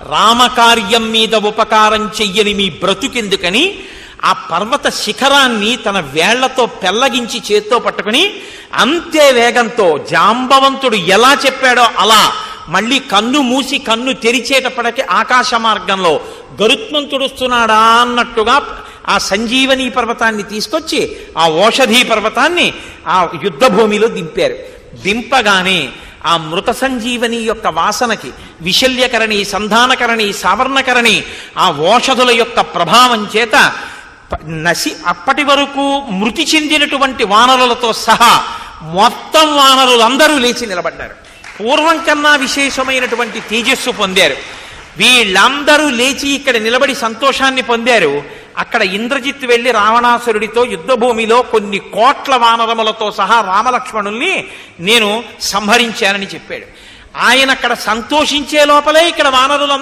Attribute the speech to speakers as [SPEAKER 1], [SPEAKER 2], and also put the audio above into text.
[SPEAKER 1] రామకార్యం మీద ఉపకారం చెయ్యని మీ బ్రతుకెందుకని ఆ పర్వత శిఖరాన్ని తన వేళ్లతో పెల్లగించి చేత్తో పట్టుకుని అంతే వేగంతో జాంబవంతుడు ఎలా చెప్పాడో అలా మళ్ళీ కన్ను మూసి కన్ను తెరిచేటప్పటికి ఆకాశ మార్గంలో గరుత్మంతుడు వస్తున్నాడా అన్నట్టుగా ఆ సంజీవని పర్వతాన్ని తీసుకొచ్చి ఆ ఓషధీ పర్వతాన్ని ఆ యుద్ధ భూమిలో దింపారు. దింపగానే ఆ మృత సంజీవని యొక్క వాసనకి విశల్యకరణి, సంధానకరణి, సావర్ణకరణి ఆ ఓషధుల యొక్క ప్రభావం చేత అప్పటి వరకు మృతి చెందినటువంటి వానరులతో సహా మొత్తం వానరులందరూ లేచి నిలబడ్డారు. పూర్వం కన్నా విశేషమైనటువంటి తేజస్సు పొందారు. వీళ్ళందరూ లేచి ఇక్కడ నిలబడి సంతోషాన్ని పొందారు. అక్కడ ఇంద్రజిత్తు వెళ్లి రావణాసురుడితో యుద్ధభూమిలో కొన్ని కోట్ల వానరములతో సహా రామలక్ష్మణుల్ని నేను సంహరించానని చెప్పాడు. ఆయన అక్కడ సంతోషించే లోపలే ఇక్కడ వానరులందరూ